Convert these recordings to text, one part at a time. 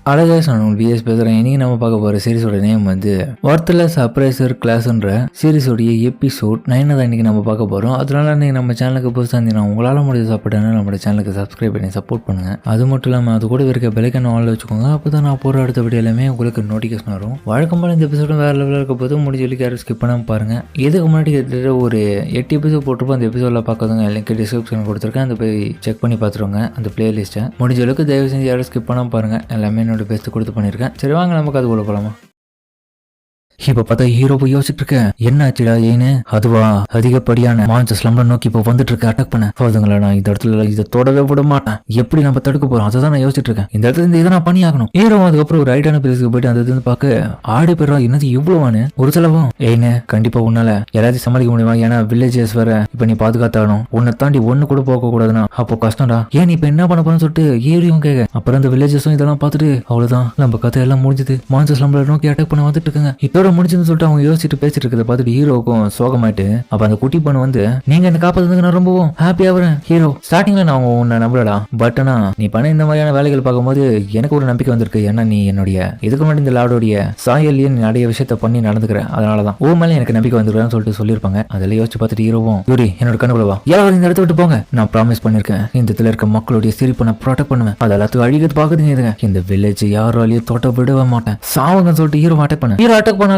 அழகா நான் பிஎஸ் பேசுகிறேன். இன்னைக்கு நம்ம பார்க்க போகிற சீரிஸோட நேம் வந்து ஒர்த்லெஸ் அப்ரைசர் கிளாஸ்ன்ற சீரிஸோடைய எபிசோட் 9 தான் இன்னைக்கு நம்ம பார்க்க போகிறோம். அதனால இன்னைக்கு நம்ம சேனலுக்கு புதுசாக இருந்தீங்கன்னா உங்களால் முடிஞ்ச சாப்பிட்டேன்னா நம்ம சேனலுக்கு சப்ஸ்கிரைப் பண்ணி சப்போர்ட் பண்ணுங்க. அது மட்டும் இல்லாமல் அது கூட இருக்க பெலைக்கான ஆள் வச்சுக்கோங்க. அப்போ தான் நான் போகிற அடுத்த வீடியோ எல்லாமே உங்களுக்கு நோட்டிஃபிகேஷன் வரும். வழக்கம் போல இந்த எபிசோடும் வேறு லெவலில் இருக்க போது முடிஞ்ச சொல்லி யாரும் ஸ்கிப் பண்ணாமல் பாருங்கள். இதுக்கு முன்னாடி கிட்டத்தட்ட ஒரு 8 எபிசோட் போட்டிருப்போம். அந்த எபிசோடில் பார்க்கறதுங்க லிங்க் டிஸ்கிரிப்ஷன் கொடுத்துருக்கேன். அந்த போய் செக் பண்ணி பார்த்துருவாங்க அந்த பிளேலிஸ்ட்டை. முடிஞ்ச அளவுக்கு தயவு செஞ்சு யாரும் ஸ்கிப் பண்ணாமல் பாருங்கள். எல்லாமே என்னோட பெஸ்ட் கொடுத்து பண்ணியிருக்கேன். சரி வாங்க நமக்கு அது போல போலாமா. இப்ப பார்த்தா ஹீரோ போய் யோசிச்சுட்டு இருக்க. என்ன ஆச்சுடா ஏன்னு? அதுவா அதிகப்படியான மான்ஸ்டர்ஸ் நம்மள நோக்கி இப்போ வந்துட்டு இருக்க அட்டாக் பண்ண. அதுங்களா நான் இந்த இடத்துல இதை தொடவே விட மாட்டேன். எப்படி நம்ம தடுக்க போறோம் அதை தான் நான் யோசிச்சுட்டு இருக்கேன். இந்த இடத்துல இருந்து இதை நான் பண்ணி ஆகணும். ஹீரோ அதுக்கப்புறம் ஒரு ரைட்டான பிளேஸ்க்கு போயிட்டு அந்த இது பார்க்க ஆடி போயிடுறோம். என்னது இவ்வளவானு ஒரு செலவும் ஏன்னு கண்டிப்பா உன்னால எல்லாத்தையும் சமாளிக்க முடியுமா? ஏன்னா வில்லேஜஸ் வேற இப்ப நீ பாதுகாத்தாலும் உன்னை தாண்டி ஒண்ணு கூட போக கூடாதுன்னா அப்போ கஷ்டம்டா. ஏன் இப்ப என்ன பண்ண போறேன்னு சொல்லிட்டு ஹீரோயும் கேட்க. அப்புறம் அந்த வில்லேஜஸும் இதெல்லாம் பார்த்துட்டு அவ்வளவுதான் நம்ம கதை எல்லாம் முடிஞ்சது. மான்ஸ்டர்ஸ் நம்மள நோக்கி அட்டாக் பண்ண வந்துட்டு இருக்காங்க. இதோட முடிஞ்சுன்னு சொல்லிட்டு அவங்க யோசிச்சுட்டு பேசிட்டு இருக்கிறத பார்த்துட்டு ஹீரோக்கும் சோகமாயிட்டு அப்ப அந்த குட்டி பொண்ணு வந்து நீங்க என்ன காப்பாத்துறதுக்கு நான் ரொம்பவும் ஹாப்பியா வரேன் ஹீரோ. ஸ்டார்டிங்ல நான் உன்னை நம்பலடா, பட் ஆனா நீ பண்ண இந்த மாதிரியான வேலைகள் பார்க்கும்போது எனக்கு ஒரு நம்பிக்கை வந்திருக்கு. ஏன்னா நீ என்னுடைய இதுக்கு முன்னாடி இந்த லார்டோடைய சாயல்லையே நிறைய விஷயத்த பண்ணி நடந்துக்கிற. அதனாலதான் ஓ மேல எனக்கு நம்பிக்கை வந்துருக்கான்னு சொல்லிட்டு சொல்லியிருப்பாங்க. அதெல்லாம் யோசிச்சு பார்த்துட்டு ஹீரோவும் யூரி என்னோட கண்ணுக்குள்ளவா யாரும் இந்த இடத்த விட்டு போங்க. நான் ப்ராமிஸ் பண்ணிருக்கேன் இந்த இடத்துல இருக்க மக்களுடைய சிரிப்பை நான் ப்ரொடெக்ட் பண்ணுவேன். அது எல்லாத்துக்கும் அழிக்கிறது பாக்குதுங்க. இந்த வில்லேஜ் யாராலையும் தொட்ட விடவே மாட்டேன் சாவுங்கன்னு சொல்லிட்டு ஹீரோ அட்டாக் பண்ண. ஹீரோ அட்டாக் பண்ணாலுமே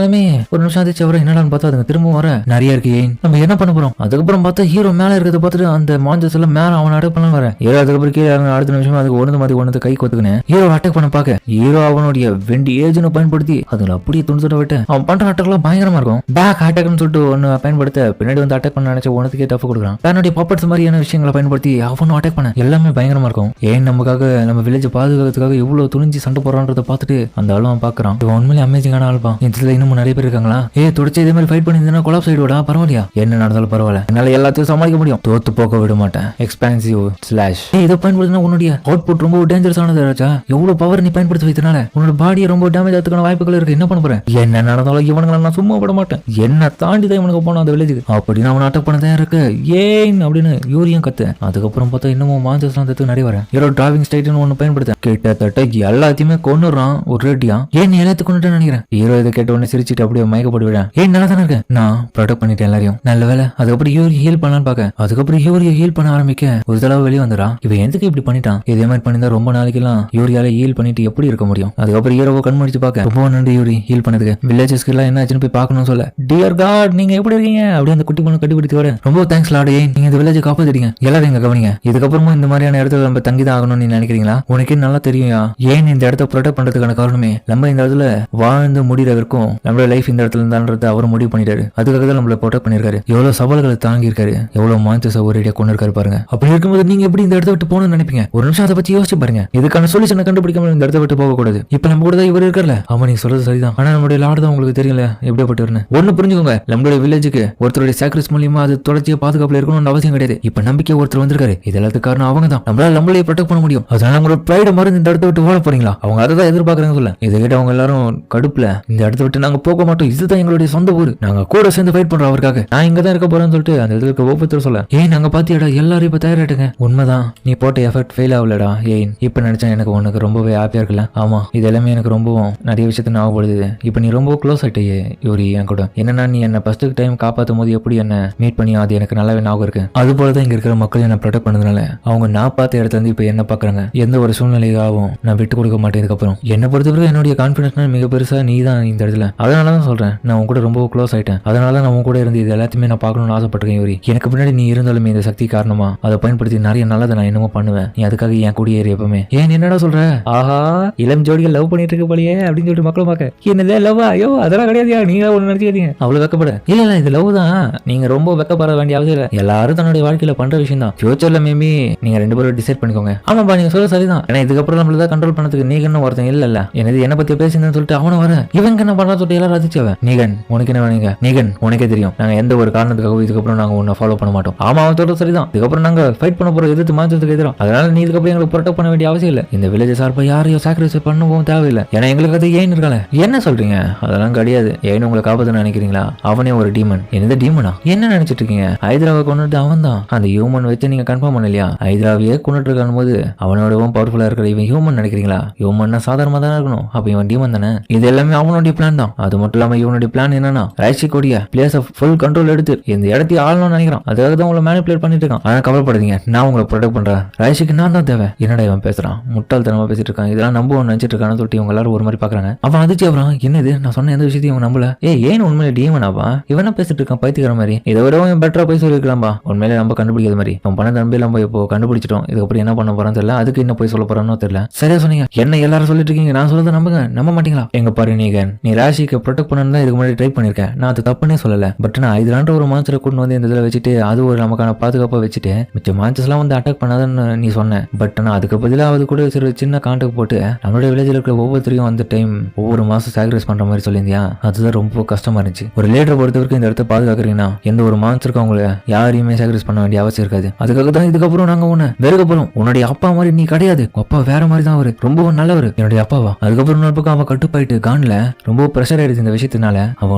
ஒரு நிமிஷம் என்னடான்னு பார்த்தா அதுங்க திரும்ப வர நிறைய இருக்கு. ஏன் நம்ம என்ன பண்ண போறோம்? அதுக்கப்புறம் பார்த்தா ஹீரோ மேல இருக்கிறத பார்த்துட்டு அந்த மான்ஸ்டர்ஸ் எல்லாம் மேல அவன் அட்டாக் பண்ண வர. ஹீரோ அதுக்கப்புறம் கீழே அடுத்த நிமிஷம் அதுக்கு ஒன்று கை கொத்துக்கினு ஹீரோ அட்டாக் பண்ண பாக்க ஹீரோ அவனுடைய வெண்டி ஏஜ்னு பயன்படுத்தி அதுல அப்படியே துணிச்சுட விட்டு அவன் பண்ற அட்டாக் எல்லாம் பயங்கரமா இருக்கும். பேக் அட்டாக்னு சொல்லிட்டு ஒன்னு பயன்படுத்த பின்னாடி வந்து அட்டாக் பண்ண நினைச்ச ஒன்னுக்கே டஃப் கொடுக்குறான். தன்னுடைய பப்பட்ஸ் மாதிரியான விஷயங்களை பயன்படுத்தி அவனும் அட்டாக் பண்ண எல்லாமே பயங்கரமா இருக்கும். ஏன் நமக்காக நம்ம வில்லேஜ் பாதுகாக்கிறதுக்காக இவ்வளவு துணிஞ்சு சண்டை போறான்றத பார்த்துட்டு அந்த ஆளும் பாக்குறான். உண்மையிலே அமேசிங்கான ஆள்பா. இதுல இன்னும் நிறைய பேர் இருக்காங்களா? தொடர்ச்சி இதே மாதிரி ஃபைட் பண்ணிருந்தா கொலாப்ஸ் ஆயிடுவா. பரவாயில்லையா? என்ன நடந்தாலும் பரவாயில்ல, என்னால எல்லாத்தையும் சமாளிக்க முடியும். தோத்து போக விட மாட்டேன். எக்ஸ்பான்சிவ் ஸ்லாஷ் இதை பயன்படுத்தினா உன்னுடைய அவுட்புட் ரொம்ப டேஞ்சரஸ் ஆனது ராஜா. எவ்வளவு பவர் நீ பயன்படுத்தி வைத்தனால உன்னோட பாடியை ரொம்ப டேமேஜ் ஆகிறதுக்கான வாய்ப்புகள் இருக்கு. என்ன பண்ண போறேன்? என்ன நடந்தாலும் இவனுங்களை நான் சும்மா விட மாட்டேன். என்ன தாண்டி தான் இவனுக்கு போனோம் அந்த வில்லேஜுக்கு அப்படின்னு அவன் அட்டாக் பண்ணதான் இருக்கு. ஏன் அப்படின்னு யூரியும் கத்து. அதுக்கப்புறம் பார்த்தா இன்னமும் மான்ஸ்டர்ஸ்லாம் தத்து நிறைய வர. ஹீரோ டிரைவிங் ஸ்டைட்னு ஒன்னு பயன்படுத்த கிட்டத்தட்ட எல்லாத்தையுமே கொன்னுறான் ஒரு ரேட்டியா. ஏன் நீ எல்லாத்தையும் கொண்டுட்டு நினைக்கிறேன். ஹீரோ இதை கேட்ட உடனே சிரிச்சுட்டு அப்படியே மயக்கப்பட்டு விட. ஏன் நல்லா தானே இருக்கேன் நான் ப்ரொடெக்ட் பண்ணிட்டேன் எல்லாரையும். நல்ல வேலை. அதுக்கப்புறம் யூரி ஹீல் பண்ணலான்னு பாக்க அதுக்கப்புறம் யூரியை ஹீல் பண்ண ஆரம்பிக்க ஒரு தடவை வெளியே வந்துடா. இவன் எதுக்கு இப்படி பண்ணிட்டான்? இதே மாதிரி பண்ணிருந்தா ரொம்ப நாளைக்கு எல்லாம் யூரியால ஹீல் பண்ணிட்டு எப்படி இருக்க முடியும்? அதுக்கப்புறம் ஹீரோவை கண் முடிச்சு பாக்க ரொம்ப நன்றி யூரி ஹீல் பண்ணதுக்கு. வில்லேஜஸ்க்கு எல்லாம் என்ன ஆச்சுன்னு போய் பாக்கணும்னு சொல்ல டியர் காட் நீங்க எப்படி இருக்கீங்க அப்படி அந்த குட்டி பொண்ணு கட்டிப்பிடித்து வர. ரொம்ப தேங்க்ஸ் லார்ட். ஏன் நீங்க இந்த வில்லேஜை காப்பாத்திட்டீங்க. எல்லாரும் எங்க கவனிங்க. இதுக்கப்புறமும் இந்த மாதிரியான இடத்துல நம்ம தங்கிதான் ஆகணும்னு நீ நினைக்கிறீங்களா? உனக்கே நல்லா தெரியும் ஏன் இந்த இடத்த ப்ரொடெக்ட் பண்றதுக்கான காரணமே நம்ம இந்த இடத்துல வாழ்ந்து முடிகிற வரைக்கும் நம்மளோட லைஃப் இந்த இடத்துல இருந்தான்றத அவர் முடிவு பண்ணிட்டாரு. அதுக்காக தான் நம்மள ப்ரொடெக்ட் பண்ணிருக்காரு. எவ்வளவு சவால்களை தாங்கி இருக்காரு, எவ்வளவு மான்ஸ்டர்ஸ் ஒரேடியா கொண்டு இருக்காரு பாருங்க. அப்படி இருக்கும்போது நீங்க எப்படி இந்த இடத்த விட்டு போகணும்னு நினைப்பீங்க? ஒரு நிமிஷம் அதை பத்தி யோசிச்சு பாருங்க. இதுக்கான சொல்யூஷனை கண்டுபிடிக்காம இந்த இடத்த விட்டு போக கூடாது. இப்ப நம்ம கூட தான் இவர் இருக்கார்ல. ஆமா நீங்க சொல்றது சரிதான். ஆனா நம்மளுடைய லார்ட் தான் உங்களுக்கு தெரியல எப்படிப்பட்டவர்னு. ஒண்ணு புரிஞ்சுக்கோங்க, நம்மளுடைய வில்லேஜுக்கு ஒருத்தருடைய சாக்ரிஃபைஸ் மூலியமா அது தொடர்ச்சியா பாதுகாப்புல இருக்கணும்னு அவசியம் கிடையாது. இப்ப நம்பிக்கை ஒருத்தர் வந்திருக்காரு. இது எல்லாத்துக்கு காரணம் அவங்க தான். நம்மளால நம்மளே ப்ரொடெக்ட் பண்ண முடியும். அதனால நம்மளோட ப்ரைட மருந்து இந்த இடத்த விட்டு ஓட போறீங்களா? அவங்க அதை தான் எதிர்பார்க்கறாங்க சொல்ல. இதை கேட்டு அவங்க எல்லாரும் கடுப்புல இந்த இடத்த விட்டு நாங்க போக மாட்டோம். இதுதான் எங்களுடைய சொந்த ஊர். நாங்க கூட சேர்ந்து ஃபைட் பண்றோம் அவருக்காக. நான் இங்க தான் இருக்க போறேன்னு சொல்லிட்டு அந்த இதுக்கு ஒவ்வொருத்தர் சொல்ல. ஏன் நாங்க பாத்தியாடா எல்லாரும் இப்ப தயாராட்டுங்க. உண்மைதான் நீ போட்ட எஃபர்ட் ஃபெயில் ஆகலடா. ஏன் இப்ப நினைச்சா எனக்கு உனக்கு ரொம்பவே ஹாப்பியா இருக்குல்ல? ஆமா இது எல்லாமே எனக்கு ரொம்பவும் நிறைய விஷயத்த ஞாபகப்படுது. இப்ப நீ ரொம்ப க்ளோஸ் ஆயிட்டே யூரி என் கூட. என்னன்னா நீ என்ன ஃபர்ஸ்ட் டைம் காப்பாத்தும் போது எப்படி என்ன மீட் பண்ணி அது எனக்கு நல்லாவே ஞாபகம் இருக்கு. அது போலதான் இங்க இருக்கிற மக்கள் என்ன ப்ரொடெக்ட் பண்ணதுனால அவங்க நான் பார்த்த இடத்துல இருந்து இப்ப என்ன பாக்குறாங்க. எந்த ஒரு சூழ்நிலையாகவும் நான் விட்டு கொடுக்க மாட்டேன். இதுக்கப்புறம் என்ன பொறுத்தவரை என்னுடைய கான்பிடன்ஸ் மிக பெருசா நீ தான் இந்த இடத்துல. அதனாலதான் சொல்றேன் நான் உன் கூட ரொம்ப க்ளோஸ் ஆயிட்டேன். அதனால நான் உன் கூட இருந்து இது எல்லாத்தையுமே நான் பார்க்கணும்னு ஆசைப்பட்டிருக்கேன் யூரி. எனக்கு பின்னாடி நீ இருந்தாலுமே இந்த சக்தி காரணமா அதை பயன்படுத்தி நிறைய நல்லதை நான் என்னமோ பண்ணுவேன். நீ அதுக்காக என் கூடிய ஏறி எப்பவுமே. ஏன் என்னடா சொல்ற? ஆஹா இளம் ஜோடிகள் லவ் பண்ணிட்டு இருக்க போலியே அப்படின்னு சொல்லிட்டு மக்களும் பார்க்க என்னது லவ்? ஐயோ அதெல்லாம் கிடையாது. நீங்க ஒண்ணு நினைச்சுக்காதீங்க. அவ்வளவு வெக்கப்பட இல்ல இது லவ் தான். நீங்க ரொம்ப வெக்கப்பட வேண்டிய அவசியம் இல்லை. எல்லாரும் தன்னுடைய வாழ்க்கையில பண்ற விஷயம் தான். ஃபியூச்சர்ல மேபி நீங்க 2 பேரும் டிசைட் பண்ணிக்கோங்க. ஆமாப்பா நீங்க சொல்ல சரிதான். ஏன்னா இதுக்கப்புறம் நம்மளதான் கண்ட்ரோல் பண்ணதுக்கு நீங்க என்ன ஒருத்தன் இல்ல என்னது என்ன பத்தி பேசுங்கன்னு சொல்லிட்டு அவனை வர இவங்க என்ன பண்ணா சொல்லிட்டு எல்லாரும் அதிர்ச்சியாவ. நீகன் உனக்கு என்ன வேணுங்க? நீகன் உனக்கே தெரியும் நாங்க எந்த ஒரு காரணத்துக்காக இதுக்கப்புறம் நாங்க உன்னை ஃபாலோ பண்ண மாட்டோம். ஆமா அவன் சொல்றது சரிதான். இதுக்கப்புறம் நாங்க ஃபைட் பண்ண போறோம் எதிர்த்து மாற்றத்துக்கு எதிரும். அதனால நீ இதுக்கப்புறம் எங்களுக்கு ப்ரொடெக்ட் பண்ண வேண்டிய அவசியம் இல்ல. இந்த வில்லேஜ் சார்பா யாரையும் சாக்ரிஃபைஸ் பண்ணவும் தேவையில்லை. ஏன்னா எங்களுக்கு அது ஏன் இருக்காங்க. என்ன சொல்றீங்க? அதெல்லாம் கிடையாது. ஏன்னு உங்களை காப்பாற்ற நினைக்கிறீங்களா? அவனே ஒரு டீமன். என்னது டீமனா? என்ன நினைச்சிட்டு இருக்கீங்க? ஹைதராவை கொண்டுட்டு அவன் தான் அந்த ஹியூமன் வச்சு நீங்க கன்ஃபார்ம் பண்ணலையா? ஹைதராவையே கொண்டுட்டு இருக்கான் போது அவனோடவும் பவர்ஃபுல்லா இருக்கிற இவன் ஹியூமன் நினைக்கிறீங்களா? ஹியூமன்னா சாதாரணமா தானே இருக்கணும். அப்ப இவன் டீமன் தானே. இது எல்லாமே அவனுடைய பிளான் தான். அது மட்டும் இல்லாம இவனுடைய பிளான் என்னன்னா ரைஷிகோடைய பிளேஸ் ஆஃப் ஃபுல் கண்ட்ரோல் எடுத்து இந்த இடத்தையும் ஆளணும்னு நினைக்கிறான். அதுக்காக தான் உங்களை மேனிபுலேட் பண்ணிட்டு இருக்கான். ஆனா கவலைப்படாதீங்க, நான் உங்களை ப்ரொடெக்ட் பண்றேன். ரைஷிக்கு நான் தான் தேவை. என்னடா இவன் பேசுறான்? முட்டாள்தனமா பேசிட்டு இருக்கான். இதெல்லாம் நம்ப நினைச்சிட்டு இருக்கான்னு சொல்லிட்டு இவங்க எல்லாரும் ஒரு மாதிரி பாக்குறாங்க. அவன் அதிர்ச்சி அப்புறம் என்னது நான் சொன்ன எந்த விஷயத்தையும் இவன் நம்பல. ஏன் உண்மையில டீமனாவா? இவனா பேசிட்டு இருக்கான் பைத்தியக்கார மாதிரி. இதை விட பெட்டரா போய் சொல்லிருக்கலாம்பா. உண்மையில நம்ம கண்டுபிடிக்காத மாதிரி அவன் பண்ண தம்பி நம்ம இப்போ கண்டுபிடிச்சிட்டோம். இதுக்கப்புறம் என்ன பண்ண போறான்னு தெரியல. அதுக்கு என்ன போய் சொல்ல போறான்னு தெரியல. சரியா சொன்னீங்க. என்ன எல்லாரும் சொல்லிட்டு இருக்கீங்க, நான் சொல்றதை நம்புங்க. நம்ப மாட்டீங்களா? எங்க பாரு நீகன், நீ ராஷிக்கு ப்ரொடெக்ட் பண்ணணும் தான் இதுக்கு முன்னாடி ட்ரை பண்ணிருக்கேன். நான் அது தப்புன்னே சொல்லல. பட் நான் ஹைதரான்ற ஒரு மான்ஸ்டரை கொண்டு வந்து இந்த இதில் வச்சுட்டு அது ஒரு நமக்கான பாதுகாப்பா வச்சுட்டு மிச்ச மான்சஸ் எல்லாம் வந்து அட்டாக் பண்ணாதன்னு நீ சொன்ன. பட் நான் அதுக்கு பதிலாக அது கூட ஒரு சின்ன கான்டாக்ட் போட்டு நம்மளுடைய வில்லேஜில் இருக்கிற ஒவ்வொருத்தரையும் அந்த டைம் ஒவ்வொரு மாசம் சாக்ரிஃபைஸ் பண்ற மாதிரி சொல்லியிருந்தியா? அதுதான் ரொம்ப கஷ்டமா இருந்துச்சு. ஒரு லீடரை பொறுத்த வரைக்கும் இந்த இடத்த பாதுகாக்கிறீங்கன்னா எந்த ஒரு மான்ஸ்டருக்கும் அவங்களை யாரையுமே சாக்ரிஃபைஸ் பண்ண வேண்டிய அவசியம் இருக்காது. அதுக்காக தான் இதுக்கப்புறம் நாங்க உன்னை வெறுக்கப்புறம் உன்னுடைய அப்பா மாதிரி நீ கிடையாது. அப்பா வேற மாதிரி தான் அவரு, ரொம்ப நல்லவர். என்னுடைய அப்பாவா? அதுக்கப்புறம் இன்னொரு பக்கம் அவன் கட்டுப்பாயிட்டு கான்ல ரொம்ப ப்ரெஷர் ஆயிடுச்சு இந்த விஷயத்தினால. அவன்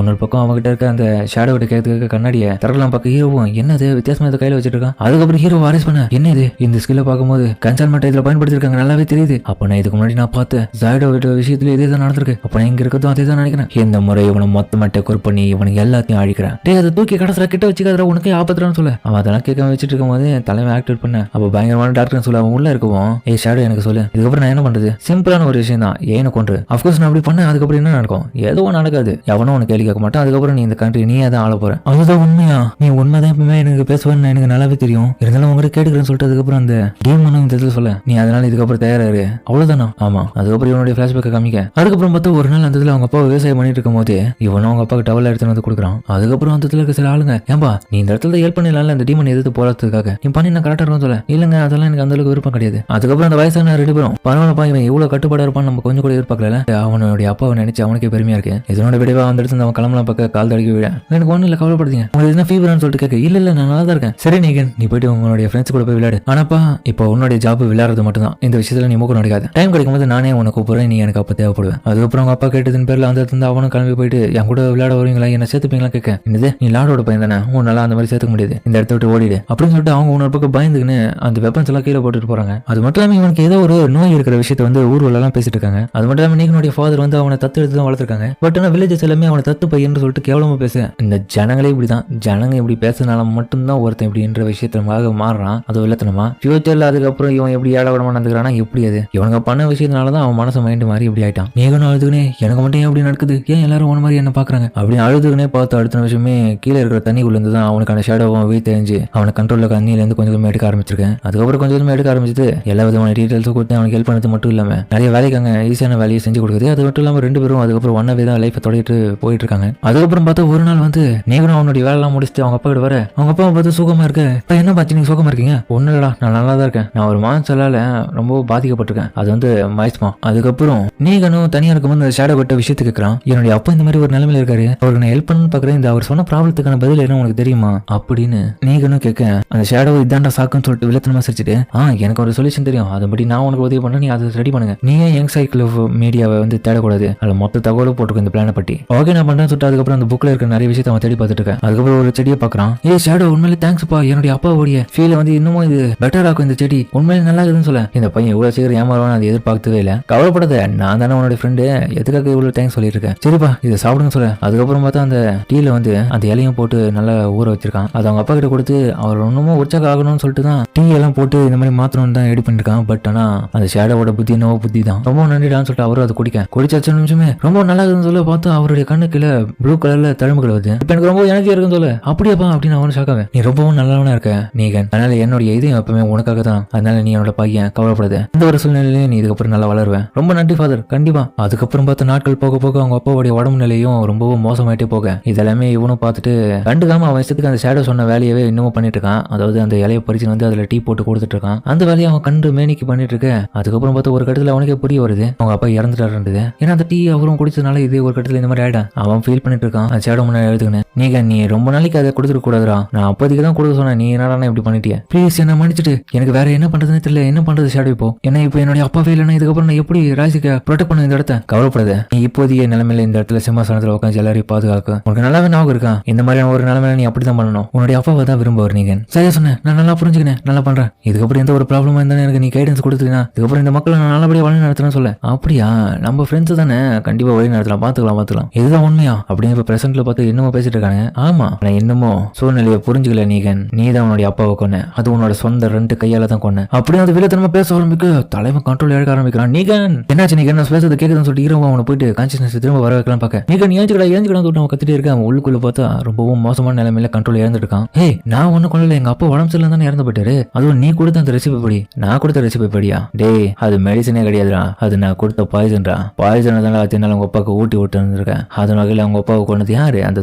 இன்னொரு பக்கம் அவங்ககிட்ட இருக்க அந்த ஷேடோ கேட்க கண்ணாடியை திறக்கலாம் பார்க்க ஹீரோவும் என்னது வித்தியாசமா இதை கையில வச்சிட்டு இருக்கான். அதுக்கப்புறம் ஹீரோ அரெஸ்ட் பண்ண என்னது இந்த ஸ்கில்ல பார்க்கும்போது கன்சால்மெண்ட் இதுல பயன்படுத்திருக்காங்க நல்லாவே தெரியுது. அப்ப நான் இதுக்கு முன்னாடி நான் பார்த்து ஜாய்டோ விஷயத்துல இதே தான் நடந்திருக்கு. அப்ப நான் இங்க இருக்கிறதும் அதே தான் நினைக்கிறேன். இந்த முறை இவனை மொத்தமா டெக்கோர் பண்ணி இவனுக்கு எல்லாத்தையும் அழிக்கிறேன். டே அதை தூக்கி கடைசில கிட்ட வச்சுக்காத உனக்கு ஆபத்துறான்னு சொல்ல. அவன் அதெல்லாம் கேட்காம வச்சுட்டு இருக்கும் போது தலைமை ஆக்டிவேட் பண்ண அப்ப பயங்கரமான டாக்டர் சொல்ல அவன் உள்ள இருக்கவும் ஷேடோ எனக்கு சொல்லு இதுக்கப்புறம் நான் என்ன பண்றது? சிம்பிளான ஒரு விஷயம் தான், ஏன்னு கொண்டு அப்கோர்ஸ் நான் அப்படி பண்ண அதுக்கப்புறம் என்ன நடக்கும்? எதுவும் நடக்காது. எவனும் உனக்கு கேள்வி கேட்க மாட்டான். அதுக்கப்புறம் நீ இந்த கண்ட்ரி நீ தான் ஆள போற. அதுதான் உண்மையா? நீ உண்மைதான் எப்பவுமே எனக்கு பேசுவேன்னு எனக்கு நல்லாவே தெரியும். இருந்தாலும் உங்ககிட்ட கேட்டுக்கிறேன்னு சொல்லிட்டு அதுக்கப்புறம் அந்த டீமனும் இந்த இதில் சொல்ல நீ அதனால இதுக்கப்புறம் தயாராரு அவ்வளவுதானா? ஆமா. அதுக்கப்புறம் இவனுடைய பிளாஷ்பேக்கை காமிக்க அதுக்கப்புறம் பார்த்தா ஒரு நாள் அந்த இதில் அவங்க அப்பா விவசாயம் பண்ணிட்டு இருக்கும் போது இவனும் அவங்க அப்பாவுக்கு டவல் எடுத்துன்னு வந்து கொடுக்குறான். அதுக்கப்புறம் அந்த இடத்துல இருக்க சில ஆளுங்க ஏன்பா நீ இந்த இடத்துல ஹெல்ப் பண்ணல இந்த டீமன் எதிர்த்து போறதுக்காக நீ பண்ணி நான் கரெக்டா இருக்கும் சொல்ல. இல்லங்க அதெல்லாம் எனக்கு அந்த அளவுக்கு விருப்பம் கிடையாது. அதுக்கப்புறம் அந்த வயசான ரெண்டு பேரும் பரவாயில்லப்பா இவன் இவ்வளவு கட்டுப்பாடா இருப்பான்னு நம்ம கொஞ்சம் கூட எதிர்பார்க்கல. அவனுடைய அப்பாவை நினைச்சு அவனுக்கே பெருமையா இருக்கு. இதனோட விடைவா அந்த இடத்துல அவன் கிளம்பலாம் பக்க கால் தடுக்கி விட எனக்கு ஒன்றும் இல்லை கவலைப்படுறீங்க உங்களுக்கு என்ன ஃபீவரான்னு சொல்லிட்டு கேட்க இல்ல நான் நல்லா தான் இருக்கேன். சரி நீகன் நீ போயிட்டு உங்களுடைய ஃப்ரெண்ட்ஸ் கூட போய் விளையாடு. ஆனாப்பா இப்போ உன்னுடைய ஜாப் விளையாடுறது மட்டும் தான். இந்த விஷயத்துல நீ மூக்க நடிக்காது. டைம் கிடைக்கும் போது நானே உனக்கு கூப்பிடுறேன். நீ எனக்கு அப்ப தேவைப்படுவேன். அதுக்கப்புறம் அவங்க அப்பா கேட்டதுன்னு பேர்ல அந்த இடத்துல அவனும் கிளம்பி போயிட்டு என் கூட விளையாட வருவீங்களா என்ன சேர்த்துப்பீங்களா கேட்க என்னது நீ லாடோட பையன் தானே உன் நல்லா அந்த மாதிரி சேர்த்துக்க முடியாது இந்த இடத்த விட்டு ஓடிடு அப்படின்னு சொல்லிட்டு அவங்க உன்னொரு பக்கம் பயந்துக்குன்னு அந்த வெப்பன்ஸ் எல்லாம் கீழே போட்டுட்டு போறாங்க. அது மட்டும் இல்லாம இவனுக்கு ஏதோ ஒரு நோய் இருக்கிற விஷயத்த வந்து ஊர்வலம் எல்லாம் பேசிட்டு இருக்காங்க. அது மட்டும் இல்லாம நீங்களுடைய ஃபாதர் வந்து அவனை தத்து எடுத்து தான் வளர்த்துருக்காங்க. பட் ஆனா வில்லேஜஸ் எல்லாமே அவனை தத்து பையன் சொல்லிட்டு கேவலமா பேச இந்த ஜனங்களே இப்படிதான். ஜனங்க இப்படி பேசுறதுனால மட்டும்தான் ஒருத்தன் இப்படின்ற விஷயத்துல மாறுறான். அது வில்லத்தனமா ஃபியூச்சர்ல அதுக்கப்புறம் இவன் எப்படி ஏழவடமா நடந்துக்கிறானா எப்படி அது இவனுக்கு பண்ண விஷயத்தினாலதான் அவன் மனசு மைண்ட் மாதிரி இப்படி ஆயிட்டான். நீங்களும் அழுதுக்குனே எனக்கு மட்டும் ஏன் அப்படி நடக்குது ஏன் எல்லாரும் உன மாதிரி என்ன பாக்குறாங்க அப்படின்னு அழுதுக்குனே பார்த்து அடுத்த விஷயமே கீழே இருக்கிற தண்ணிக்குள்ள இருந்து தான் அவனுக்கான ஷேடோவும் வீ தெரிஞ்சு அவனை கண்ட்ரோல்ல கண்ணியில இருந்து கொஞ்சம் கொஞ்சம் எடுக்க ஆரம்பிச்சிருக்கேன். அதுக்கப்புறம் கொஞ்சம் கொஞ்சம் எடுக்க ஆரம்பிச்சுட்டு எல்லா விதமான டீடைல்ஸும் கொடுத்து அவனுக்கு ஹெல்ப் பண்ணது மட்டும் இல்லாம நிறைய வேலைக்கு அங்கே ஈஸியான வேலையை செஞ்சு கொடுக்குது. அது மட்டும் இல்லாம ரெண்டு பேரும் அதுக்கப்புறம் ஒன்னாவே தான் லைஃபை தொடங்கிட்டு போயிட்டு இருக்காங்க. அதுக்கப்புறம் பார்த்தா ஒரு நாள் வந்து நீங்களும் அவனுடைய வேலைலாம் முடிச்சுட்டு அவங்க அப்பா கிட்ட வர அவங்க அப்பா பார்த்து சுகமா இருக்க இப்போ என்ன பார்த்து நீங்க சுகமா இருக்கீங்க? ஒன்னும் இல்லடா நான் நல்லா தான் இருக்கேன். நான் ஒரு மான்சலால ரொம்ப பாதிக்கப்பட்டிருக்கேன். அது வந்து மயஸ்மா. அதுக்கப்புறம் நீங்களும் தனியா இருக்கும்போது அந்த ஷேடோ பட்ட விஷயத்துக்கு கேட்கறான். என்னுடைய அப்பா இந்த மாதிரி ஒரு நிலைமையில இருக்காரு அவருக்கு நான் ஹெல்ப் பண்ணு பாக்குறேன். இந்த அவர் சொன்ன ப்ராப்ளத்துக்கான பதில் என்ன உனக்கு தெரியுமா அப்படின்னு நீங்களும் கேட்க அந்த ஷேடோ இதாண்டா சாக்குன்னு சொல்லிட்டு வில்லத்தனமா சிரிச்சுட்டு எனக்கு ஒரு சொல்யூஷன் தெரியும் அதன்படி நான் உனக்கு உதவி பண்றேன் நீ அதை ரெடி பண்ணுங்க. நீ ஏன் யங் சைக்கிள் ஆஃப் மீடியாவை வந்து தேடக்கூடாது அதில் மொத்த தகவலும் போட்டுருக்க இந்த பிளானை பற்றி ஓகே நான் பண்றேன் சொல்லிட்டு அதுக்கப்புறம் அந்த புக்ல இருக்க நிறைய விஷயத்தை அவன் தேடி பார்த்துட்டு இருக்கேன். அதுக்கப்புறம் ஒரு செடியை பாக்குறான். ஷேடோ உண்மையிலே தேங்க்ஸ்ப்பா என்னுடைய அப்பாவுடைய ஃபீல் வந்து இன்னமும் இது பெட்டர் ஆகும் இந்த செடி உண்மையிலே நல்லா இருக்குதுன்னு சொல்ல இந்த பையன் இவ்வளவு சீக்கிரம் ஏமாறுவான்னு அதை எதிர்பார்க்கவே இல்லை. கவலைப்படாத நான் தானே உன்னோட ஃப்ரெண்டு எதுக்காக இவ்வளவு தேங்க்ஸ் சொல்லிட்டு இருக்கேன். சரிப்பா இதை சாப்பிடுங்க சொல்ல. அதுக்கப்புறம் பார்த்தா அந்த டீல வந்து அந்த இலையும் போட்டு நல்லா ஊற வச்சிருக்கான். அது அவங்க அப்பா கிட்ட கொடுத்து அவர் இன்னமும் உற்சாக ஆகணும்னு சொல்லிட்டு தான் டீ எல்லாம் போட்டு இந்த மாதிரி மாத்தணும்னு தான் ரெடி பண்ணிருக்கான். பட் ஆனா அந்த ஷேடோட புத்தி என்னவோ புத்தி தான் ரொம்ப நன்றிடான்னு சொல்லிட்டு அவரும் அதை குடிச்ச நிமிஷமே ரொம்ப நல்லா இருக்குன்னு சொல்ல பார்த்தா அவருடைய கண்ணுக்குள்ள ப்ளூ கலர்ல தழும்புகள் வருது. இப்ப எனக்கு ரொம்ப எனர்ஜியா இருக்குன்னு சொல்ல அப்படியாப்பா அப்படின்னு அவனு ஷாக்காவேன். நீ ரொம்பவும் நல்லவனா இருக்க நீகன் அதனால என்னுடைய இதையும் எப்பவுமே உனக்காக தான். அதனால நீ என்னோட பையன் கவலைப்படாத இந்த ஒரு சூழ்நிலையிலேயே நீ இதுக்கப்புறம் நல்லா வளருவேன். ரொம்ப நன்றி ஃபாதர் கண்டிப்பா. அதுக்கப்புறம் பார்த்த நாட்கள் போக போக அவங்க அப்பாவுடைய உடம்பு நிலையும் ரொம்பவும் மோசமாயிட்டே போக இதெல்லாமே இவனும் பார்த்துட்டு கண்டுக்காம அவன் இஷ்டத்துக்கு அந்த ஷேடோ சொன்ன வேலையவே இன்னமும் பண்ணிட்டு இருக்கான். அதாவது அந்த இலையை பறிச்சு வந்து அதுல டீ போட்டு கொடுத்துட்டு இருக்கான். அந்த வேலையை அவன் கண்டு மேனிக்கு பண்ணிட்டு இருக்க. அதுக்கப்புறம் பார்த்து ஒரு கட்டத்துல அவனுக்கே புரிய வருது அவங்க அப்பா இறந்துட்டாருன்றது. ஏன்னா அந்த டீ அவரும் குடிச்சதுனால இதே ஒரு கட்டத்துல இந்த மாதிரி ஆயிடா அவன் ஃபீல் பண்ணிட்டு இருக்கான். ஷேடோ முன்னாடி எழுதுக்கணும். நீ ரொம்ப நாளைக்கு அதை கொடுத்துருக்க கூடாதுடா. நான் அப்போதைக்கு தான் கொடுக்க சொன்னேன். நீ என்னடா இப்படி பண்ணிட்டியா? ப்ளீஸ் என்ன மன்னிச்சிட்டு. எனக்கு வேற என்ன பண்றதுன்னு தெரியல. என்ன பண்றது ஷேடோ இப்போ? ஏன்னா இப்போ என்னுடைய அப்பாவே இல்லைன்னா இதுக்கப்புறம் நான் எப்படி ராஜிக்க ப்ரொடெக்ட் பண்ண இந்த இடத்த? கவலைப்படாத. நீ இப்போதைய நிலைமையில இந்த இடத்துல சிம்மாசனத்துல உட்காந்து எல்லாரையும் பாதுகாக்க உனக்கு நல்லாவே ஞாபகம் இருக்கா? இந்த மாதிரியான ஒரு நிலைமையில நீ அப்படிதான் பண்ணணும். உன்னுடைய அப்பாவை தான் விரும்புவார் நீங்க. சரியா சொன்னேன். நான் நல்லா புரிஞ்சுக்கினேன். நல்லா பண்றேன். இதுக்கப்புறம் எந்த ஒரு ப்ராப்ளமா இருந்தாலும் எனக்கு நீ கைடன்ஸ் கொடுத்துனா இதுக்கப்புறம் இந்த மக்களை நான் நல்லபடியா வழி நடத்துறேன்னு சொல்ல. அப்படியா? நம்ம ஃப்ரெண்ட்ஸ் தானே, கண்டிப்பா வழி நடத்தலாம். பாத்துக்கலாம். இதுதான் உண்மையா அப்படின்னு இப்ப பிரசன்ட்ல பார்த்து இன்னமும் பேசிட்டு இருக்காங்க. ஆமா, நான் இன்னமும் சூழ்நிலையை புரிஞ்சுக்கல நீகன். நீ தான் உன்னுடைய அப்பாவை கொன்ன. அது உன்னோட சொந்த 2 கையால தான் கொன்ன. அப்படியே அந்த வில்லத்தனமா பேச ஆரம்பிக்க தலைவன் கண்ட்ரோல் எடுக்க ஆரம்பிக்கிறான். நீகன் என்னாச்சு? நீகன் நான் பேசுறது கேட்குதுன்னு சொல்லிட்டு ஹீரோ அவனை போயிட்டு கான்சியஸ்னஸ் திரும்ப வர வைக்கலாம் பார்க்க. நீகன் ஏஞ்சுக்கடா சொல்லிட்டு அவன் கத்திட்டே இருக்கான். அவன் உள்ளுக்குள்ள பார்த்தா ரொம்பவும் மோசமான நிலைமையில கண்ட்ரோல் இறந்துட்டு இருக்கான். ஹே, நான் ஒண்ணு கொள்ளல. எங்க அப்பா உடம்பு சரியில்லை தானே இறந்து போயிட்டாரு. அதுவும் நீ கொடுத்த அந்த ரெசிபி படி. நான் கொடுத்த ரெசிபி படியா? டேய், அது மெடிசனே கிடையாதுடா. அது நான் கொடுத்த பாய்சன்டா. பாய்சன் தான் அதனால அவங்க அப்பாவுக்கு ஊட்டி விட்டு இருந்திருக்கேன். அதன் வகையில் அவங்க அப்பாவை கொண்டது யாரு? அந்த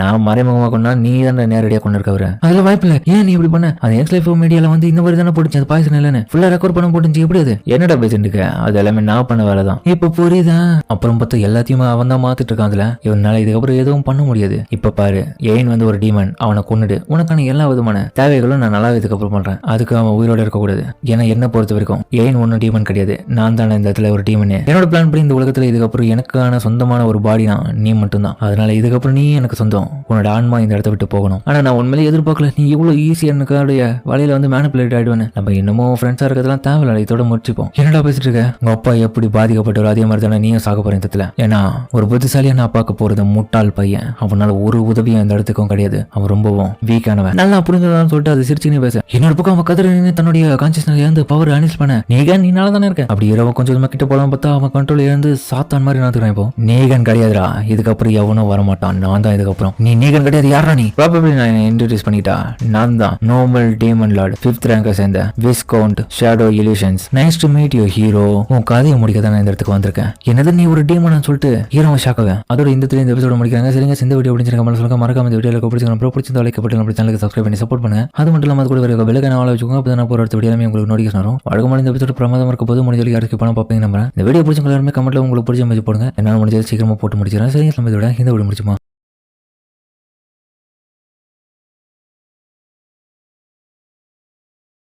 நான் மறைமுகமா கொண்டா நீ தான் நேரடியா கொண்டு இருக்கவர. அதுல வாய்ப்பில்ல. ஏன் நீ இப்படி பண்ண? அது எக்ஸ் லைஃப் மீடியால வந்து இந்த மாதிரி தானே போட்டுச்சு. அது பாய்சன் இல்லன்னு ஃபுல்லா ரெக்கார்ட் பண்ண போட்டுச்சு. எப்படி அது? என்னடா பேசிட்டு? அது எல்லாமே நான் பண்ண வேலை தான். இப்ப புரியுதா? அப்புறம் பார்த்தா எல்லாத்தையும் அவன் தான் மாத்திட்டு இருக்கான். அதுல இவனால இதுக்கப்புறம் எதுவும் பண்ண முடியாது. இப்ப பாரு, எயின் வந்து ஒரு டீமன். அவனை கொன்னுடு. உனக்கான எல்லா விதமான தேவைகளும் நான் நல்லா இதுக்கப்புறம் பண்றேன். அதுக்கு அவன் உயிரோட இருக்கக்கூடாது. ஏன்னா என்ன பொறுத்த வரைக்கும் எயின் ஒன்னும் டீமன் கிடையாது. நான் தானே இந்த இடத்துல ஒரு டீமன். என்னோட பிளான் படி இந்த உலகத்துல இதுக்கப்புறம் எனக்கான சொந்தமான ஒரு பாடினா நீ மட்டும்தான். அதனால இதுக்கப்புறம் நீ எனக்கு சொந்தம். உன்னோட ஆன்மா இந்த இடத்த விட்டு போகணும். ஆனா நான் உண்மையிலே எதிர்பார்க்கல நீ இவ்வளவு ஈஸியா எனக்காடைய வலையில வந்து மேனிபுலேட் ஆயிடுவேன்னு. நம்ம இன்னமும் ஃப்ரெண்ட்ஸா இருக்கிறதுலாம் தேவையில்லை. இதோட முடிச்சுப்போம். என்னடா பேசிட்டு இருக்க? உங்க அப்பா எப்படி பாதிக்கப்பட்டவரோ அதே மாதிரி தானே நீயும் சாக போற இந்த இடத்துல. ஏன்னா ஒரு புத்திசாலியா நான் பார்க்க போறது முட்டாள் பையன். அவனால ஒரு உதவியும் அந்த இடத்துக்கும் கிடையாது. அவன் ரொம்பவும் வீக்கானவன். நல்லா புரிஞ்சதான்னு சொல்லிட்டு அது சிரிச்சுன்னு பேச இன்னொரு பக்கம் அவன் கதறி தன்னுடைய கான்சியஸ்னஸ் இருந்து பவர் அனிஸ் பண்ண நீனால தானே இருக்க. அப்படி இரவு கொஞ்சம் கிட்ட போலாம் பார்த்தா அவன் கண்ட்ரோல் இருந்து சாத்தான் மாதிரி நடத்துக்கிறான். இப்போ நீகன் கிடையாதுடா. இதுக்கப்புறம் எவனும் வரமாட்டான். நான் தான் இதுக்கப்புறம். நீ நீகன் கிடையாது. யாரா நீ? ப்ராபபிலி நான் இன்ட்ரோடியூஸ் பண்ணிட்டா. நான் தான் நோபல் டீமன் லார்ட் 5th ரேங்கை சேர்ந்த viscount shadow illusions. Nice to meet you hero. உன் கதையை முடிக்க தான் நான் இந்த இடத்துக்கு வந்திருக்கேன். என்னது நீ ஒரு டீமன் சொல்லிட்டு ஹீரோ ஷாக் ஆகும். அதோட இந்த எபிசோட முடிக்கிறாங்க. சரிங்க, இந்த வீடியோ பிடிச்சிருக்க சொல்லுங்க. மறக்காம இந்த வீடியோல பிடிச்சிருந்தா லைக் பண்ணி நம்ம சேனலுக்கு சப்ஸ்கிரைப் பண்ணி சப்போர்ட் பண்ணுங்க. அது மட்டும் இல்லாம அது கூட வேற விலக நாள வச்சுக்கோங்க. அப்போ நான் போற அடுத்த வீடியோல உங்களுக்கு நோட்டிஃபிகேஷன் வரும். வழக்கமான இந்த எபிசோட பிரமாதமா இருக்க போது முடிஞ்ச யாருக்கு பணம் பார்ப்பீங்க நம்புறேன். இந்த வீடியோ பிடிச்சவங்க எல்லாருமே கமெண்ட்ல உங்களுக்கு பிடிச்ச மாதிரி போடுங்க. என்னால முடிஞ்சது சீக்கிரமா போட்டு முடிச்சிடறேன். சரி, நம்ம இதோட இந்த வீடியோ முடிச்சுமா.